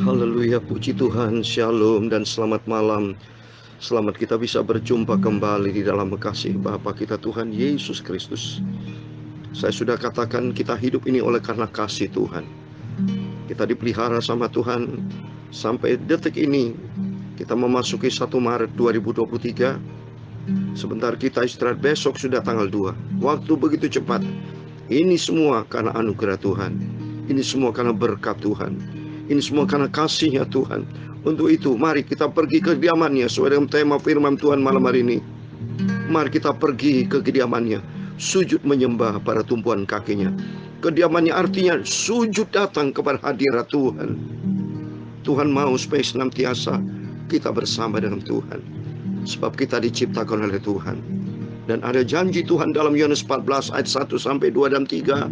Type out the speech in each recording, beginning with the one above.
Haleluya, puji Tuhan, shalom dan selamat malam. Selamat kita bisa berjumpa kembali di dalam kasih Bapa kita Tuhan Yesus Kristus. Saya sudah katakan kita hidup ini oleh karena kasih Tuhan. Kita dipelihara sama Tuhan sampai detik ini. Kita memasuki 1 Maret 2023. Sebentar kita istirahat, besok sudah tanggal 2. Waktu begitu cepat. Ini semua karena anugerah Tuhan. Ini semua karena berkat Tuhan. Ini semua karena kasih-Nya Tuhan. Untuk itu mari kita pergi ke kediaman-Nya sesuai dengan tema firman Tuhan malam hari ini. Mari kita pergi ke kediaman-Nya, sujud menyembah pada tumpuan kaki-Nya. Kediaman-Nya artinya sujud datang kepada hadirat Tuhan. Tuhan mau supaya senantiasa kita bersama dengan Tuhan, sebab kita diciptakan oleh Tuhan. Dan ada janji Tuhan dalam Yohanes 14 ayat 1 sampai 2 dan 3.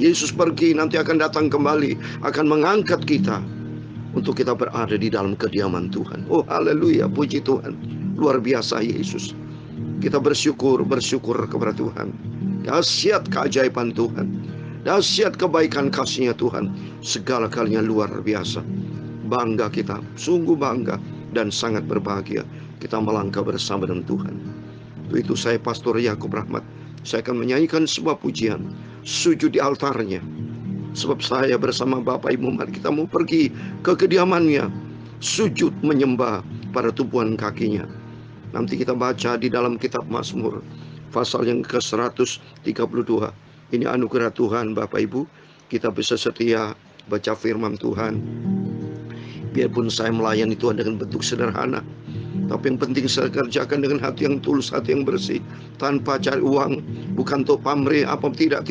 Yesus pergi, nanti akan datang kembali, akan mengangkat kita untuk kita berada di dalam kediaman Tuhan. Oh haleluya, puji Tuhan. Luar biasa Yesus. Kita bersyukur kepada Tuhan. Dahsyat keajaiban Tuhan, dahsyat kebaikan kasih-Nya Tuhan. Segala kalinya luar biasa. Bangga kita, sungguh bangga dan sangat berbahagia kita melangkah bersama dengan Tuhan. Untuk itu saya Pastor Yakub Rahmat, saya akan menyanyikan sebuah pujian, sujud di altarnya. Sebab saya bersama Bapak Ibu, mari kita mau pergi ke kediaman-Nya, sujud menyembah pada tumpuan kaki-Nya. Nanti kita baca di dalam kitab Mazmur pasal yang ke-132. Ini anugerah Tuhan Bapak Ibu, kita bisa setia baca firman Tuhan. Biarpun saya melayani Tuhan dengan bentuk sederhana, tapi yang penting saya kerjakan dengan hati yang tulus, hati yang bersih, tanpa cari uang, bukan untuk pamrih apa tidak,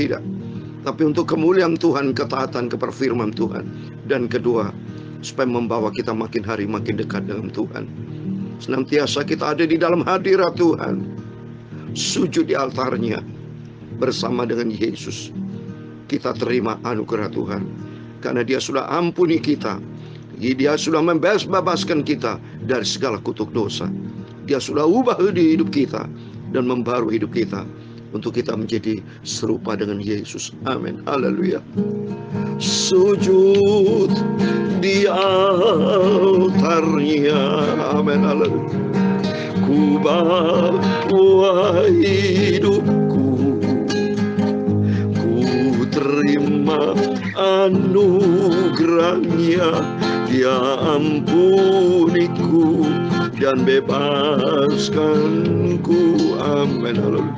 tapi untuk kemuliaan Tuhan, ketaatan kepada firman Tuhan. Dan kedua, supaya membawa kita makin hari makin dekat dengan Tuhan. Senantiasa kita ada di dalam hadirat Tuhan, sujud di altarnya bersama dengan Yesus. Kita terima anugerah Tuhan, karena Dia sudah ampuni kita. Dia sudah membebaskan kita dari segala kutuk dosa. Dia sudah ubah di hidup kita dan membaru hidup kita untuk kita menjadi serupa dengan Yesus. Amin. Haleluya. Sujud di altarnya. Amin. Haleluya. Ku bawa hidupku, ku terima anugerahnya. Dia ampuniku dan bebaskanku. Amin. Haleluya.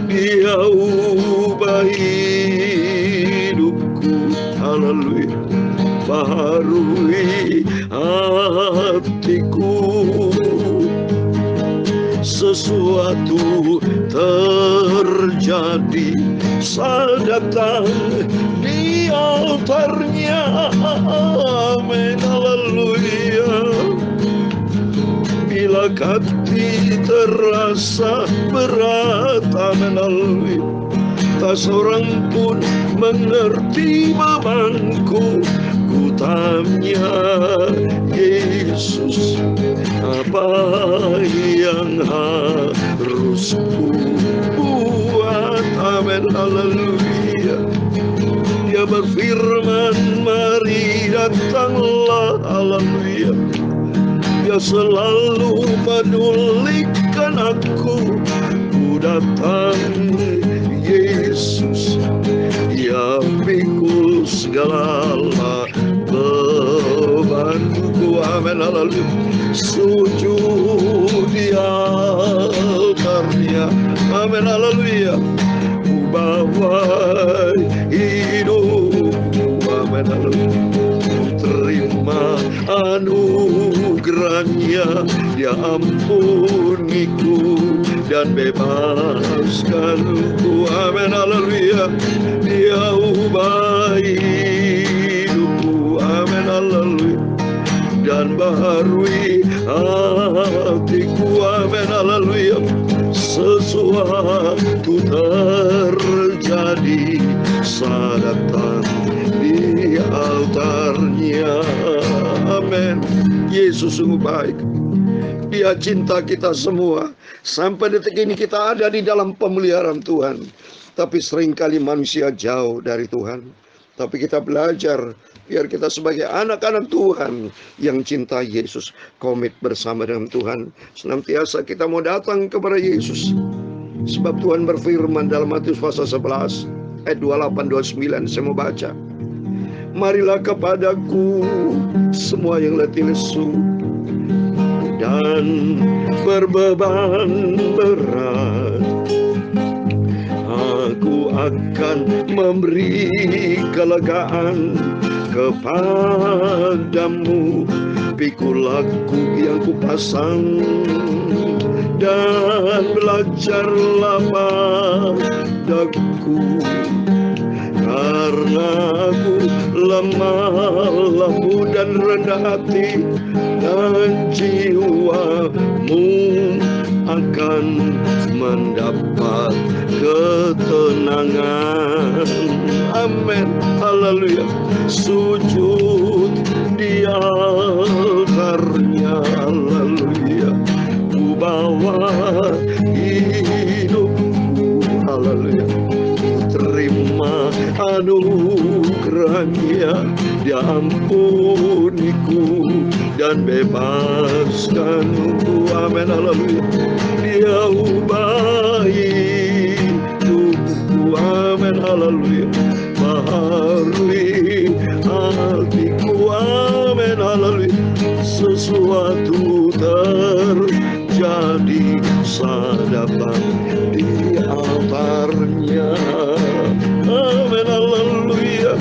Dia ubah hidupku. Haleluya. Baharui hatiku. Sesuatu terjadi saat datang di altarnya. Amin. Haleluya. Bila hati terasa berat, amin. Haleluya. Tak seorang pun mengerti bebanku. Ku tanya Yesus, apa yang harus ku buat? Amin. Haleluya. Dia berfirman, mari datanglah. Haleluya. Dia selalu pedulikan aku. Ku datang Yesus, Dia pikul segala bebanku. Amin. Haleluya. Sujud di altarnya. Amin. Haleluya. Ku bawa hidupku. Amin. Haleluya. Ku terima anugerahnya. Dia ampuniku dan bebaskanku. Amin. Haleluya. Dia ubah hidupku. Amin. Haleluya. Dan baharui hatiku. Amin. Haleluya. Sesuatu terjadi saat datang di altarnya. Amin. Yesus sungguh baik. Dia cinta kita semua. Sampai detik ini kita ada di dalam pemeliharaan Tuhan. Tapi seringkali manusia jauh dari Tuhan. Tapi kita belajar, biar kita sebagai anak-anak Tuhan yang cinta Yesus, komit bersama dengan Tuhan. Senantiasa kita mau datang kepada Yesus. Sebab Tuhan berfirman dalam Matius pasal 11 ayat 28-29, saya mau baca. Marilah kepadaku semua yang letih lesu dan berbeban berat, aku akan memberi kelegaan kepadamu. Pikulah yang kupasang dan belajarlah padaku, karena aku lemah lembu dan rendah hati, dan jiwamu akan mendapat ketenangan. Amin, haleluya. Sujud di altarnya, haleluya. Ku bawa hidupku, haleluya. Terima anugerahnya, Dia ampuniku dan bebaskanku. Amin, haleluya. Dia ubahi hidupku. Amin, haleluya. Baharui hatiku. Amin, haleluya. Sesuatu terjadi saat datang di altarnya. Amin, haleluya.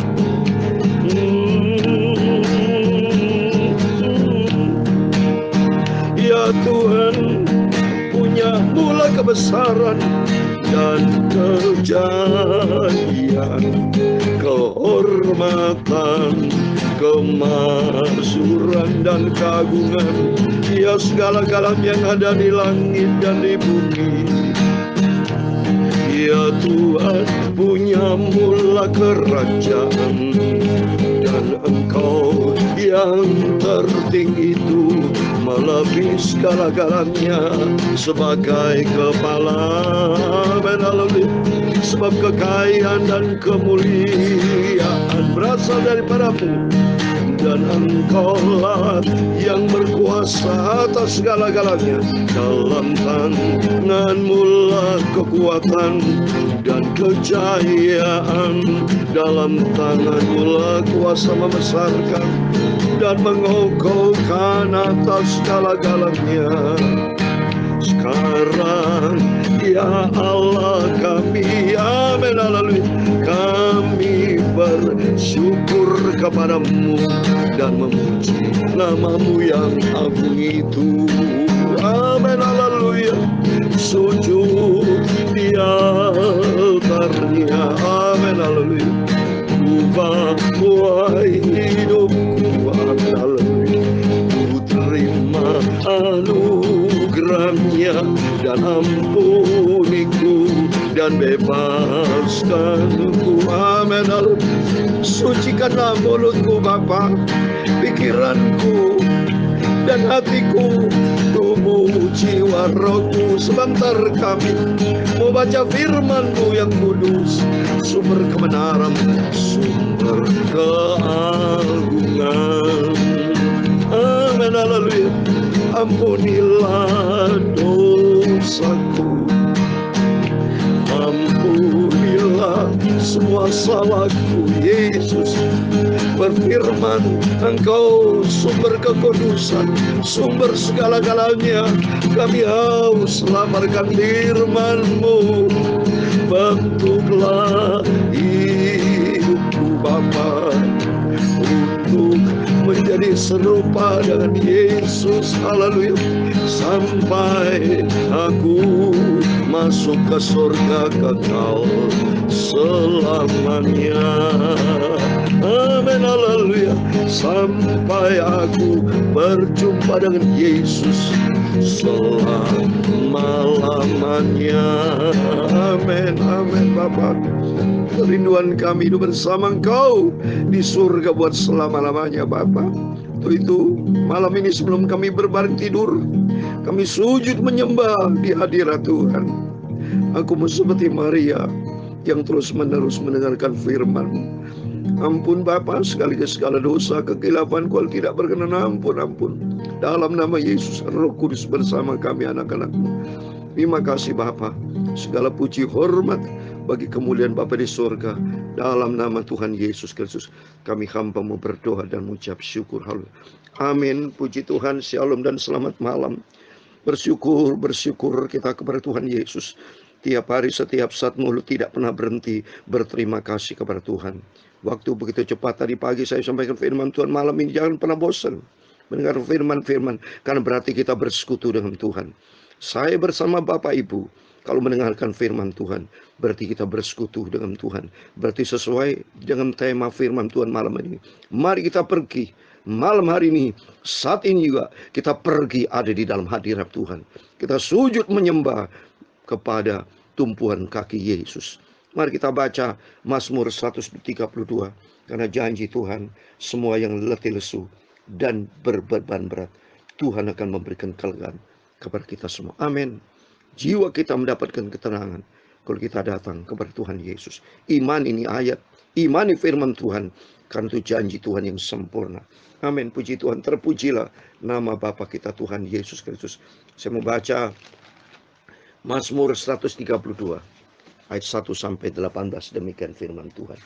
Ya Tuhan, punya mula kebesaran dan kejayaan, kehormatan, kemakmuran dan keagungan. Ya segala-galanya yang ada di langit dan di bumi. Ya Tuhan, punya mula kerajaan, dan Engkau yang tertinggi itu melebihi segala-galanya sebagai kepala. Sebab kekayaan dan kemuliaan berasal daripadamu, dan Engkaulah yang berkuasa atas segala-galanya. Dalam tanganmu lah kekuatan dan kejayaan, dalam tanganmu lah kuasa membesarkan dan mengokohkan atas segala-galanya. Sekarang ya Allah kami, amin, haleluya, kami bersyukur kepadamu dan memuji namamu yang agung itu. Amin, haleluya. Sujud di altarnya. Amin, haleluya. Ubah hidupku. Amin, haleluya. Ku terima anugerahnya dan ampuniku dan bebaskanku. Amin, haleluya. Sucikanlah mulutku Bapa, pikiranku dan hatiku, tubuh, jiwa, rohku. Sebentar kami mau baca firman-Mu yang kudus, sumber kebenaran, sumber keagungan. Amin, haleluya. Ampunilah dosaku, ampunilah semua salahku. Yesus berfirman, Engkau sumber kekudusan, sumber segala-galanya. Kami haus lamarkan firman-Mu. Bentuklah hidupku Bapa untuk menjadi serupa dengan Yesus, haleluya, sampai aku masuk ke surga kekal selamanya. Amin, haleluya. Sampai aku berjumpa dengan Yesus selama-lamanya. Amin, amin Bapa. Kerinduan kami hidup bersama Engkau di surga buat selama-lamanya Bapa. Untuk itu malam ini sebelum kami berbaring tidur, kami sujud menyembah di hadirat Tuhan. Aku mau seperti Maria yang terus-menerus mendengarkan firman. Ampun Bapa segala dosa, kekilapan kalau tidak berkenan, ampun. Dalam nama Yesus, Roh Kudus bersama kami anak-anak-Mu. Terima kasih Bapa. Segala puji hormat bagi kemuliaan Bapa di surga. Dalam nama Tuhan Yesus Kristus, kami hamba-Mu berdoa dan mengucap syukur. Haleluya. Amin. Puji Tuhan, shalom dan selamat malam. Bersyukur kita kepada Tuhan Yesus. Tiap hari, setiap saat mulut tidak pernah berhenti berterima kasih kepada Tuhan. Waktu begitu cepat, tadi pagi saya sampaikan firman Tuhan, malam ini jangan pernah bosan mendengar firman-firman, karena berarti kita bersekutu dengan Tuhan. Saya bersama Bapak Ibu, kalau mendengarkan firman Tuhan, berarti kita bersekutu dengan Tuhan. Berarti sesuai dengan tema firman Tuhan malam ini. Mari kita pergi malam hari ini, saat ini juga kita pergi ada di dalam hadirat Tuhan. Kita sujud menyembah kepada tumpuan kaki Yesus. Mari kita baca Mazmur 132. Karena janji Tuhan, semua yang letih lesu dan berbeban berat, Tuhan akan memberikan kelegaan kepada kita semua. Amin. Jiwa kita mendapatkan ketenangan kalau kita datang kepada Tuhan Yesus. Iman ini ayat, imani firman Tuhan, karena itu janji Tuhan yang sempurna. Amin. Puji Tuhan, terpujilah nama Bapa kita Tuhan Yesus Kristus. Saya mau baca Mazmur 132 ayat 1 sampai 18. Demikian firman Tuhan.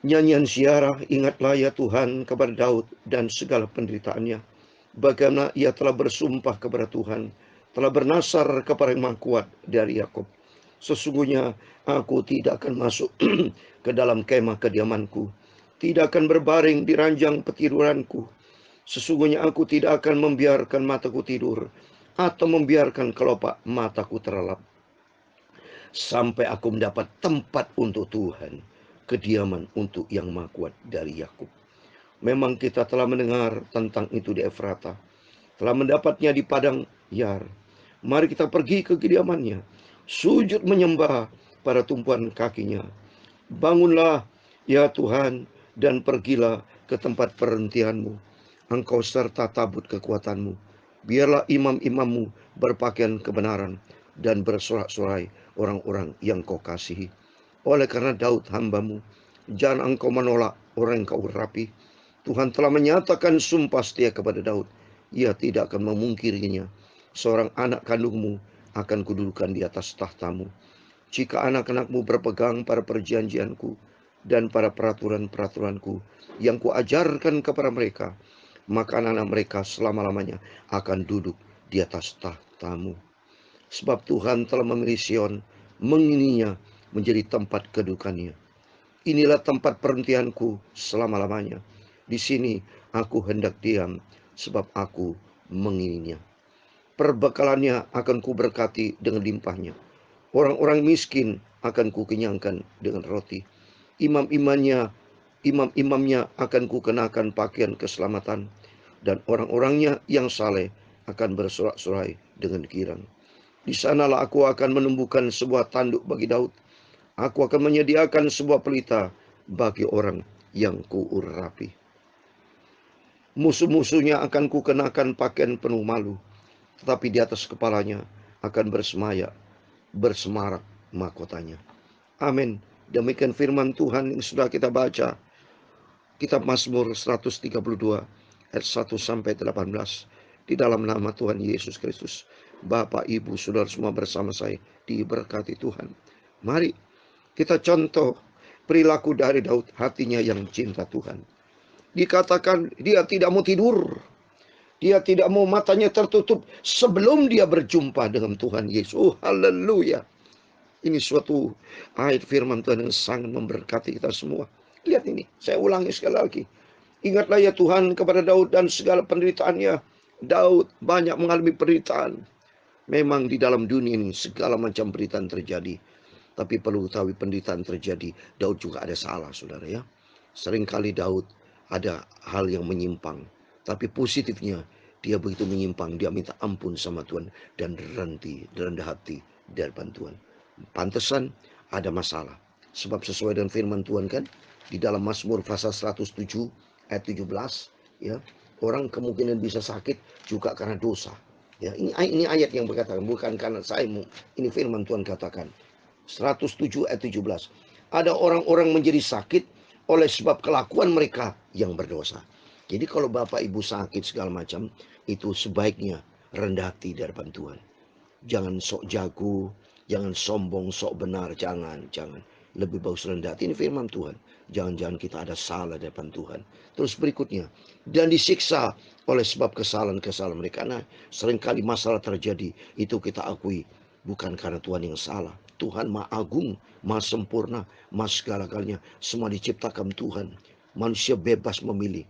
Nyanyian ziarah, ingatlah ya Tuhan kepada Daud dan segala penderitaannya. Bagaimana ia telah bersumpah kepada Tuhan, telah bernasar kepada yang Maha Kuat dari Yakub. Sesungguhnya aku tidak akan masuk ke dalam kemah kediamanku, tidak akan berbaring di ranjang petiduranku. Sesungguhnya aku tidak akan membiarkan mataku tidur, atau membiarkan kelopak mataku terlelap, sampai aku mendapat tempat untuk Tuhan, kediaman untuk yang Maha Kuat dari Yakub. Memang kita telah mendengar tentang itu di Efrata, telah mendapatnya di padang Yar. Mari kita pergi ke kediamannya, sujud menyembah pada tumpuan kakinya. Bangunlah ya Tuhan, dan pergilah ke tempat perhentianmu, engkau serta tabut kekuatanmu. Biarlah imam-imammu berpakaian kebenaran dan bersorak-sorai orang-orang yang kau kasihi. Oleh karena Daud hambamu, jangan engkau menolak orang yang kau urapi. Tuhan telah menyatakan sumpah setia kepada Daud, ia tidak akan memungkirinya. Seorang anak kandungmu akan kududukan di atas tahtamu. Jika anak-anakmu berpegang pada perjanjianku dan pada peraturan-peraturanku yang kuajarkan kepada mereka, maka anak-anak mereka selama-lamanya akan duduk di atas tahtamu. Sebab Tuhan telah memilih Sion, mengininya menjadi tempat kedudukannya. Inilah tempat perhentianku selama-lamanya. Di sini aku hendak diam, sebab aku mengininya. Perbekalannya akan kuberkati dengan limpahnya. Orang-orang miskin akan kukenyangkan dengan roti. Imam-imamnya akan kukenakan pakaian keselamatan, dan orang-orangnya yang saleh akan bersorak-sorai dengan girang. Di sanalah aku akan menumbuhkan sebuah tanduk bagi Daud. Aku akan menyediakan sebuah pelita bagi orang yang kuurapi. Musuh-musuhnya akan kukenakan pakaian penuh malu, tetapi di atas kepalanya akan bersemarak mahkotanya. Amin. Demikian firman Tuhan yang sudah kita baca. Kitab Mazmur 132 ayat 1 sampai 18. Di dalam nama Tuhan Yesus Kristus, Bapak, Ibu, Saudara semua bersama saya diberkati Tuhan. Mari kita contoh perilaku dari Daud, hatinya yang cinta Tuhan. Dikatakan dia tidak mau tidur, dia tidak mau matanya tertutup sebelum dia berjumpa dengan Tuhan Yesus. Oh, haleluya. Ini suatu ayat firman Tuhan yang sangat memberkati kita semua. Lihat ini, saya ulangi sekali lagi. Ingatlah ya Tuhan kepada Daud dan segala penderitaannya. Daud banyak mengalami penderitaan. Memang di dalam dunia ini segala macam penderitaan terjadi. Tapi perlu ketahui, penderitaan terjadi, Daud juga ada salah, saudara ya. Seringkali Daud ada hal yang menyimpang. Tapi positifnya, dia begitu menyimpang, dia minta ampun sama Tuhan dan rendah hati dari bantuan. Pantesan ada masalah. Sebab sesuai dengan firman Tuhan kan, di dalam Mazmur pasal 107 ayat 17, ya, orang kemungkinan bisa sakit juga karena dosa. Ya, ini ayat yang berkata, bukan karena saya, ini firman Tuhan katakan. 107 ayat 17. Ada orang-orang menjadi sakit oleh sebab kelakuan mereka yang berdosa. Jadi kalau Bapak Ibu sakit segala macam, itu sebaiknya rendah hati di hadapan Tuhan. Jangan sok jago, jangan sombong, sok benar, jangan. Lebih bagus rendah hati, ini firman Tuhan. Jangan-jangan kita ada salah di hadapan Tuhan. Terus berikutnya, dan disiksa oleh sebab kesalahan-kesalahan mereka. Nah, seringkali masalah terjadi, itu kita akui bukan karena Tuhan yang salah. Tuhan Maha Agung, Maha Sempurna, Maha segala-galanya. Semua diciptakan Tuhan. Manusia bebas memilih.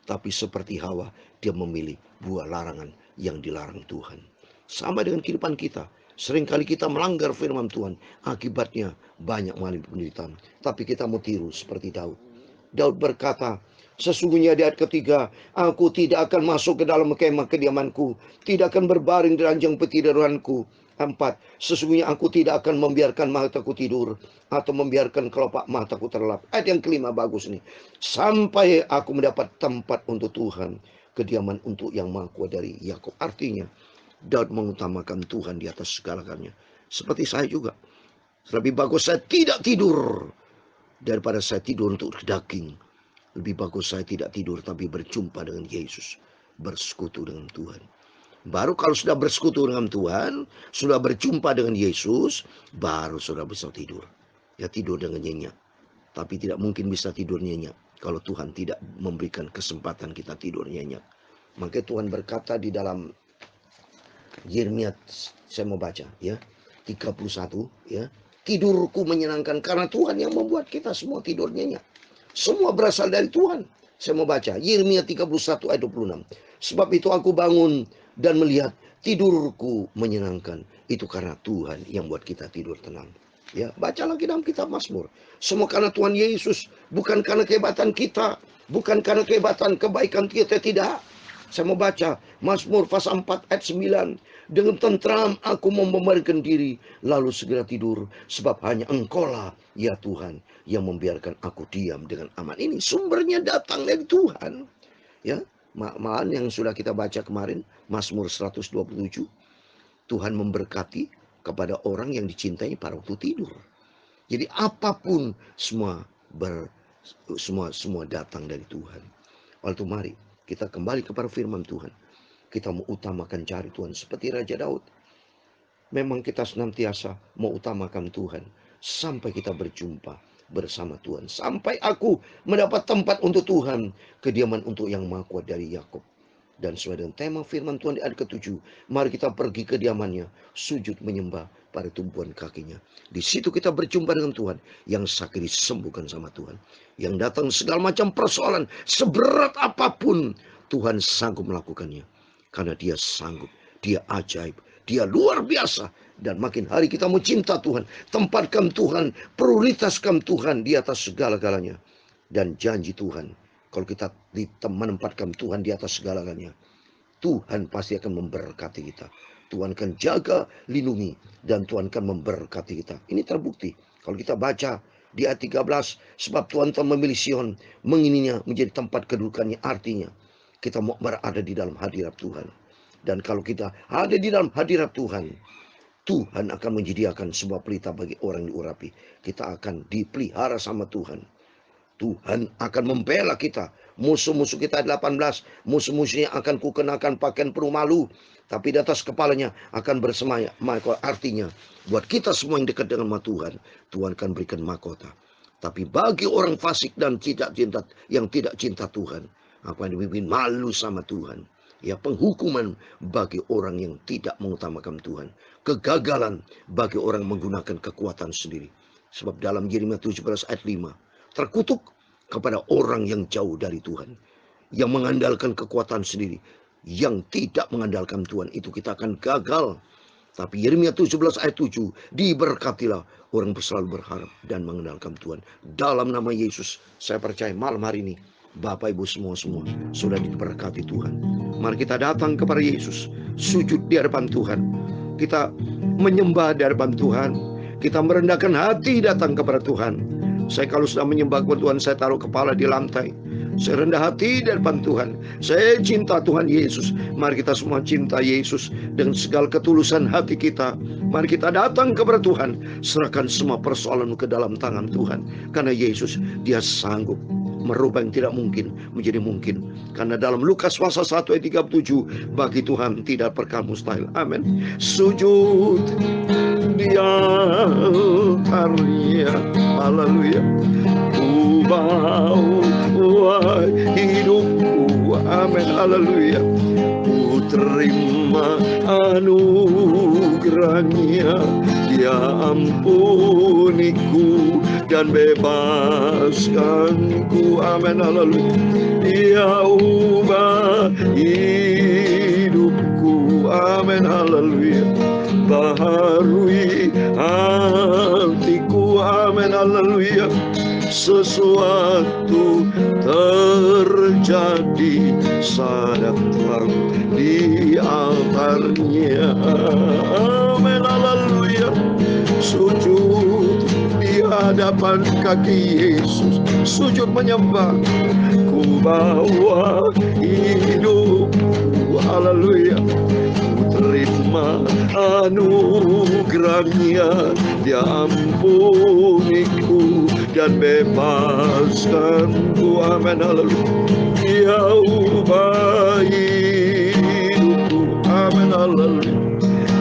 Tapi seperti Hawa, dia memilih buah larangan yang dilarang Tuhan. Sama dengan kehidupan kita. Seringkali kita melanggar firman Tuhan. Akibatnya banyak mengalami penderitaan. Tapi kita mau tiru seperti Daud. Daud berkata, sesungguhnya di ayat ketiga, aku tidak akan masuk ke dalam kemah kediamanku, tidak akan berbaring di ranjang petiduranku. 4. Sesungguhnya aku tidak akan membiarkan mataku tidur, atau membiarkan kelopak mataku terlelap. Ayat yang kelima bagus nih. Sampai aku mendapat tempat untuk Tuhan, kediaman untuk yang Maha Kuasa dari Yakub. Artinya, Daud mengutamakan Tuhan di atas segala-galanya. Seperti saya juga. Lebih bagus saya tidak tidur daripada saya tidur untuk daging. Lebih bagus saya tidak tidur tapi berjumpa dengan Yesus, bersekutu dengan Tuhan. Baru kalau sudah bersekutu dengan Tuhan, sudah berjumpa dengan Yesus, baru sudah bisa tidur. Ya tidur dengan nyenyak. Tapi tidak mungkin bisa tidur nyenyak kalau Tuhan tidak memberikan kesempatan kita tidur nyenyak. Maka Tuhan berkata di dalam Yeremia, saya mau baca ya, 31 ya. Tidurku menyenangkan karena Tuhan yang membuat kita semua tidur nyenyak. Semua berasal dari Tuhan. Saya mau baca Yeremia 31 ayat 26. Sebab itu aku bangun dan melihat tidurku menyenangkan. Itu karena Tuhan yang buat kita tidur tenang. Ya, baca lagi dalam kitab Mazmur. Semua karena Tuhan Yesus, bukan karena kehebatan kita, bukan karena kebaikan kita, tidak. Saya mau baca Mazmur pasal 4 ayat 9. Dengan tentram aku membaringkan diri, lalu segera tidur, sebab hanya Engkaulah ya Tuhan yang membiarkan aku diam dengan aman. Ini sumbernya datang dari Tuhan. Ya, malahan yang sudah kita baca kemarin, Mazmur 127. Tuhan memberkati kepada orang yang dicintai pada waktu tidur. Jadi apapun semua datang dari Tuhan. Oleh itu mari kita kembali kepada firman Tuhan. Kita mau utamakan cari Tuhan seperti Raja Daud. Memang kita senantiasa mau utamakan Tuhan sampai kita berjumpa bersama Tuhan. Sampai aku mendapat tempat untuk Tuhan, kediaman untuk yang Maha Kuasa dari Yakub. Dan sesuai dengan tema firman Tuhan di ayat ke-7, mari kita pergi ke kediamannya, sujud menyembah pada tumpuan kakinya. Di situ kita berjumpa dengan Tuhan. Yang sakit disembuhkan sama Tuhan. Yang datang segala macam persoalan, seberat apapun, Tuhan sanggup melakukannya. Karena dia sanggup, dia ajaib, dia luar biasa. Dan makin hari kita mau cinta Tuhan, tempatkan Tuhan, prioritaskan Tuhan di atas segala-galanya. Dan janji Tuhan, kalau kita menempatkan Tuhan di atas segala-galanya, Tuhan pasti akan memberkati kita. Tuhan akan jaga, lindungi, dan Tuhan akan memberkati kita. Ini terbukti. Kalau kita baca di ayat 13, sebab Tuhan telah memilih Sion, mengininya menjadi tempat kedudukannya. Artinya, kita mau berada di dalam hadirat Tuhan. Dan kalau kita ada di dalam hadirat Tuhan, Tuhan akan menyediakan sebuah pelita bagi orang yang diurapi. Kita akan dipelihara sama Tuhan. Tuhan akan membela kita. Musuh-musuh kita 18. Musuh-musuhnya akan kukenakan pakaian penuh malu. Tapi di atas kepalanya akan bersemayam mahkota. Artinya buat kita semua yang dekat dengan Tuhan, Tuhan akan berikan mahkota. Tapi bagi orang fasik dan yang tidak cinta Tuhan, apa yang dipimpin malu sama Tuhan. Ya, penghukuman bagi orang yang tidak mengutamakan Tuhan. Kegagalan bagi orang yang menggunakan kekuatan sendiri. Sebab dalam Yeremia 17 ayat 5. Terkutuk kepada orang yang jauh dari Tuhan. Yang mengandalkan kekuatan sendiri. Yang tidak mengandalkan Tuhan. Itu kita akan gagal. Tapi Yeremia 17 ayat 7. Diberkatilah orang selalu berharap dan mengandalkan Tuhan. Dalam nama Yesus, saya percaya malam hari ini, Bapak Ibu semua sudah diberkati Tuhan. Mari kita datang kepada Yesus. Sujud di hadapan Tuhan. Kita menyembah di hadapan Tuhan. Kita merendahkan hati datang kepada Tuhan. Saya kalau sudah menyembah kepada Tuhan, saya taruh kepala di lantai. Saya rendah hati di depan Tuhan. Saya cinta Tuhan Yesus. Mari kita semua cinta Yesus dengan segala ketulusan hati kita. Mari kita datang kepada Tuhan. Serahkan semua persoalanmu ke dalam tangan Tuhan. Karena Yesus, Dia sanggup merubah yang tidak mungkin menjadi mungkin. Karena dalam Lukas pasal 1 ayat 37, bagi Tuhan tidak perkara mustahil. Amin. Sujud di altarnya. Haleluya. Ku bawa hidupku. Amin. Haleluya. Ku terima anugerahnya. Dia ampuniku dan bebaskanku. Amin. Haleluya. Dia ubah hidupku. Amin. Haleluya. Baharui hatiku. Amin. Haleluya. Sesuatu terjadi saat datang di altarnya. Amin. Haleluya. Sujud di hadapan kaki Yesus, sujud menyembah. Ku bawa hidupku. Haleluya. Ku terima anugerahnya. Dia ampuniku dan bebaskanku. Amin. Haleluya. Dia ubah hidupku. Amin. Haleluya.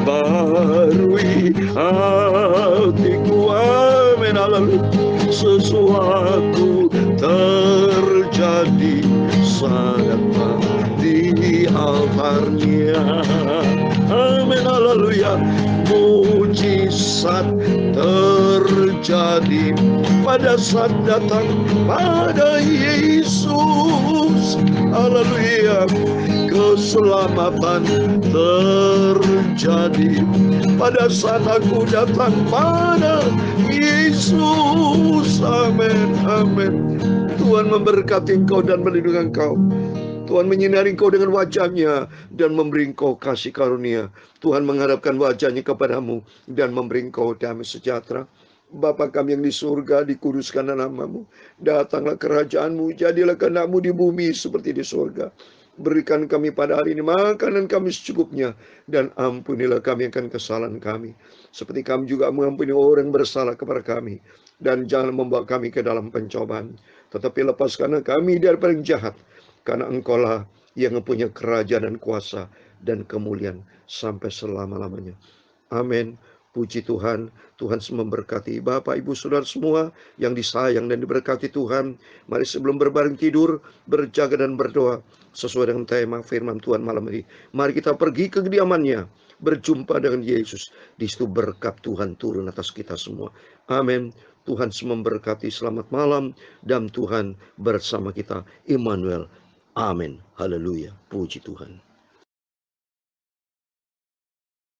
Barui hatiku. Amin. Haleluya. Sesuatu terjadi saat di altarnya. Amin. Haleluya. Mujizat terjadi pada saat datang pada Yesus. Haleluya. Keselamatan terjadi pada saat aku datang pada Yesus. Amin. Amin. Tuhan memberkati engkau dan melindungi engkau. Tuhan menyinari engkau dengan wajah-Nya dan memberi engkau kasih karunia. Tuhan menghadapkan wajah-Nya kepadamu dan memberi engkau damai sejahtera. Bapa kami yang di surga, dikuduskan namamu. Datanglah kerajaan-Mu, jadilah kehendak-Mu di bumi seperti di surga. Berikan kami pada hari ini makanan kami secukupnya, dan ampunilah kami akan kesalahan kami, seperti kami juga mengampuni orang yang bersalah kepada kami. Dan jangan membawa kami ke dalam pencobaan, tetapi lepaskanlah kami daripada yang jahat, karena Engkau-lah yang mempunyai kerajaan dan kuasa dan kemuliaan sampai selama-lamanya. Amin. Puji Tuhan. Tuhan memberkati Bapak, Ibu, Saudara semua yang disayang dan diberkati Tuhan. Mari sebelum berbaring tidur, berjaga dan berdoa sesuai dengan tema firman Tuhan malam ini. Mari kita pergi ke kediaman-Nya, berjumpa dengan Yesus. Di situ berkat Tuhan turun atas kita semua. Amin. Tuhan memberkati. Selamat malam dan Tuhan bersama kita. Immanuel. Amin. Haleluya. Puji Tuhan.